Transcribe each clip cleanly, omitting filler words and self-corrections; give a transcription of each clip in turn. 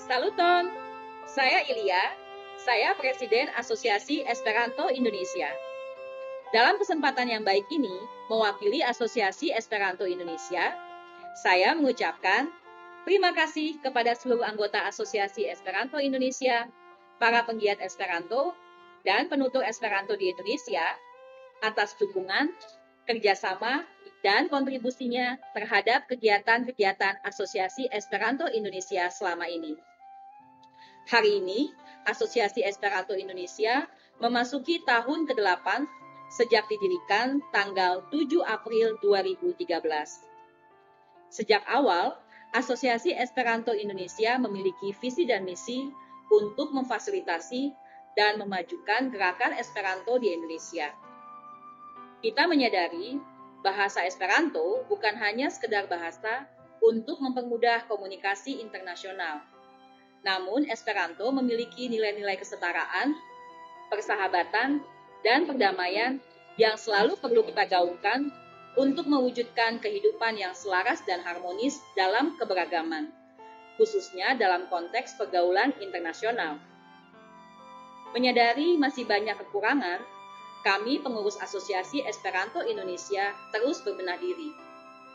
Saluton, saya Ilya, saya Presiden Asosiasi Esperanto Indonesia. Dalam kesempatan yang baik ini, mewakili Asosiasi Esperanto Indonesia, saya mengucapkan terima kasih kepada seluruh anggota Asosiasi Esperanto Indonesia, para penggiat Esperanto, dan penutur Esperanto di Indonesia atas dukungan, kerjasama, dan kontribusinya terhadap kegiatan-kegiatan Asosiasi Esperanto Indonesia selama ini. Hari ini, Asosiasi Esperanto Indonesia memasuki tahun ke-8 sejak didirikan tanggal 7 April 2013. Sejak awal, Asosiasi Esperanto Indonesia memiliki visi dan misi untuk memfasilitasi dan memajukan gerakan Esperanto di Indonesia. Kita menyadari bahasa Esperanto bukan hanya sekedar bahasa untuk mempermudah komunikasi internasional. Namun, Esperanto memiliki nilai-nilai kesetaraan, persahabatan, dan perdamaian yang selalu perlu kita gaungkan untuk mewujudkan kehidupan yang selaras dan harmonis dalam keberagaman, khususnya dalam konteks pergaulan internasional. Menyadari masih banyak kekurangan, kami pengurus Asosiasi Esperanto Indonesia terus berbenah diri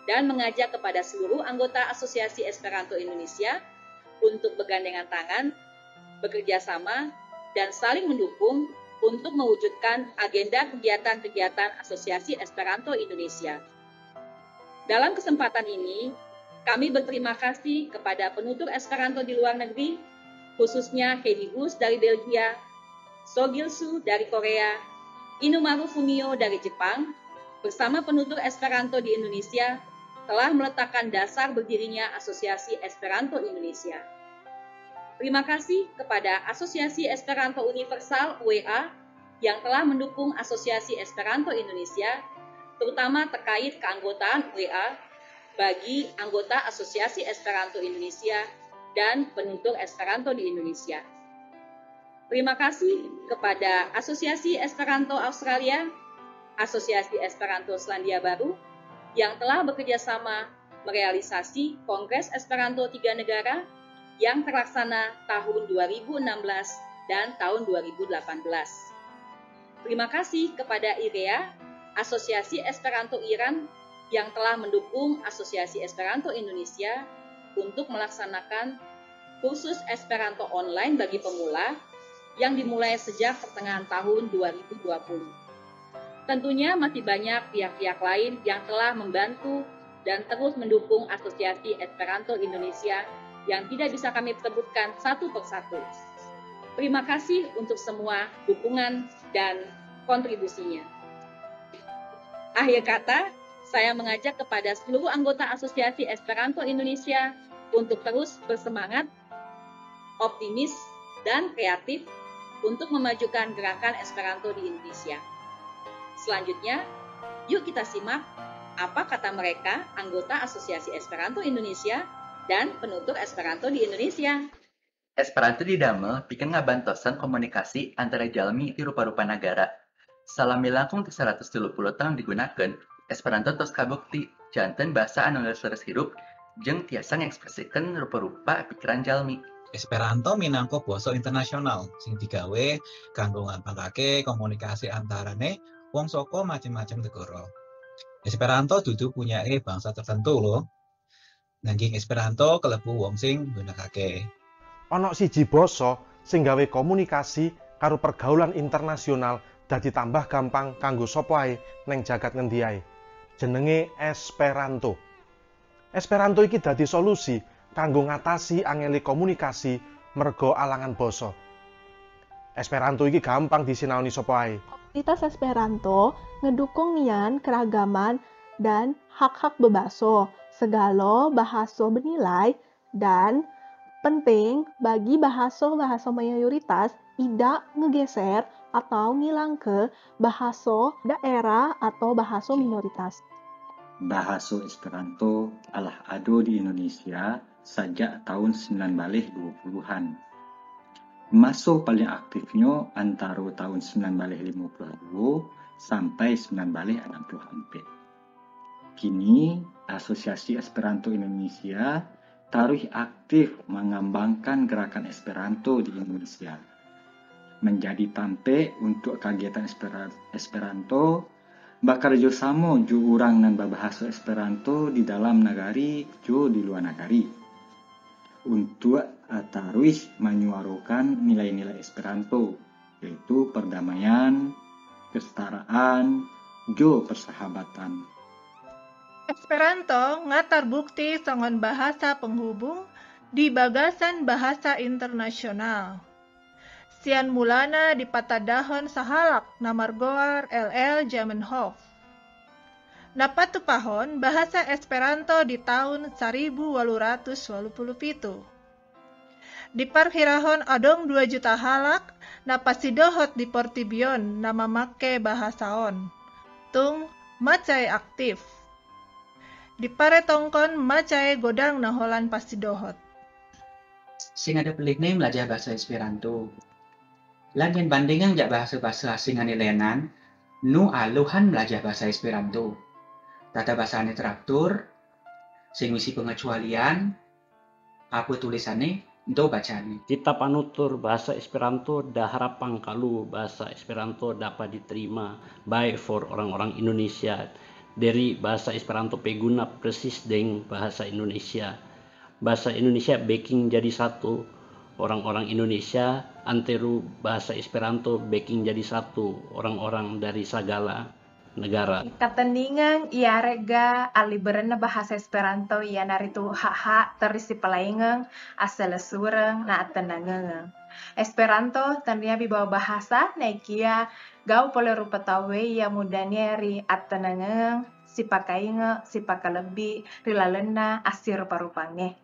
dan mengajak kepada seluruh anggota Asosiasi Esperanto Indonesia untuk bergandengan tangan, bekerja sama, dan saling mendukung untuk mewujudkan agenda kegiatan-kegiatan Asosiasi Esperanto Indonesia. Dalam kesempatan ini, kami berterima kasih kepada penutur Esperanto di luar negeri, khususnya Heidi Bus dari Belgia, Sogilsu dari Korea, Inumaru Fumio dari Jepang, bersama penutur Esperanto di Indonesia, telah meletakkan dasar berdirinya Asosiasi Esperanto Indonesia. Terima kasih kepada Asosiasi Esperanto Universal (UEA) yang telah mendukung Asosiasi Esperanto Indonesia, terutama terkait keanggotaan UEA bagi anggota Asosiasi Esperanto Indonesia dan penutur Esperanto di Indonesia. Terima kasih kepada Asosiasi Esperanto Australia, Asosiasi Esperanto Selandia Baru, yang telah bekerja sama merealisasi Kongres Esperanto 3 negara yang terlaksana tahun 2016 dan tahun 2018. Terima kasih kepada IREA, Asosiasi Esperanto Iran, yang telah mendukung Asosiasi Esperanto Indonesia untuk melaksanakan kursus Esperanto online bagi pemula yang dimulai sejak pertengahan tahun 2020. Tentunya masih banyak pihak-pihak lain yang telah membantu dan terus mendukung Asosiasi Esperanto Indonesia yang tidak bisa kami sebutkan satu persatu. Terima kasih untuk semua dukungan dan kontribusinya. Akhir kata, saya mengajak kepada seluruh anggota Asosiasi Esperanto Indonesia untuk terus bersemangat, optimis, dan kreatif untuk memajukan gerakan Esperanto di Indonesia. Selanjutnya, yuk kita simak apa kata mereka, anggota Asosiasi Esperanto Indonesia dan penutur Esperanto di Indonesia. Esperanto di damel bikin ngabantosan komunikasi antara jalmi di rupa-rupa negara. Salami langkung 130 tahun digunakan, Esperanto tos kabukti janten bahasa anu leres hirup jeung tiasa ngekspresikan rupa-rupa pikiran jalmi. Esperanto minangka basa internasional sing digawe kanggo ngampangake komunikasi antarane wong saka macem-macem negara. Esperanto dudu punyake bangsa tertentu loh. Nanging Esperanto kalebu wong sing nggunakake. Ana siji basa sing gawe komunikasi karo pergaulan internasional dadi tambah gampang kanggo sapa ae ning jagat ngendi ae. Jenenge Esperanto. Esperanto iki dadi solusi kanggo ngatasi angele komunikasi merga alangan basa. Esperanto iki gampang disinaoni sapa ae. Komunitas Esperanto ngedukung nian keragaman dan hak-hak bebaso, segala bahasa bernilai, dan penting bagi bahasa-bahasa mayoritas tidak ngegeser atau ngilang ke bahasa daerah atau bahasa minoritas. Bahasa Esperanto alah ado di Indonesia sejak tahun 1920-an. Masa paling aktifnya antara tahun 1952 sampai 1964. Kini, Asosiasi Esperanto Indonesia tarus aktif mengembangkan gerakan Esperanto di Indonesia. Menjadi tampe untuk kegiatan Esperanto, bekerja sama ju orang nan berbahasa Esperanto di dalam negari ju di luar negari. Untuk terus menyuarakan nilai-nilai Esperanto, yaitu perdamaian, kesetaraan, jo persahabatan. Esperanto ngatar bukti songon bahasa penghubung di bagasan bahasa internasional. Sian mulana di patadahon sahalak namargoar LL Zamenhof. Napatupahon bahasa Esperanto di tahun 1887. Di parkirahon adong 2 juta halak napasidohot di Portibion nama make bahasaon. Tung macai aktif. Di paretongkon macai godang naholan pasidohot. Sing ada peliknya belajar bahasa Esperanto. Lan yang bandingan jak bahasa-bahasa asing ane lenan, nu aluhan belajar bahasa Esperanto. Tata bahasane teratur, sing misi pengecualian, apa tulisannya, do bacane. Kita panutur bahasa Esperanto dah harapan kalau bahasa Esperanto dapat diterima baik for orang-orang Indonesia dari bahasa Esperanto peguna persis dengan bahasa Indonesia. Bahasa Indonesia baking jadi satu, orang-orang Indonesia anteru bahasa Esperanto baking jadi satu, orang-orang dari segala negara. Katendingan ia rega aliberena bahasa Esperanto ia naritu hak-hak terisi pelaingang asal sureng na atendangang. Esperanto tania bibawa bahasa naikia gau pole rupa tawe ia mudanya ri atendangang si pakainga si pakalebi rilalena asir parupange.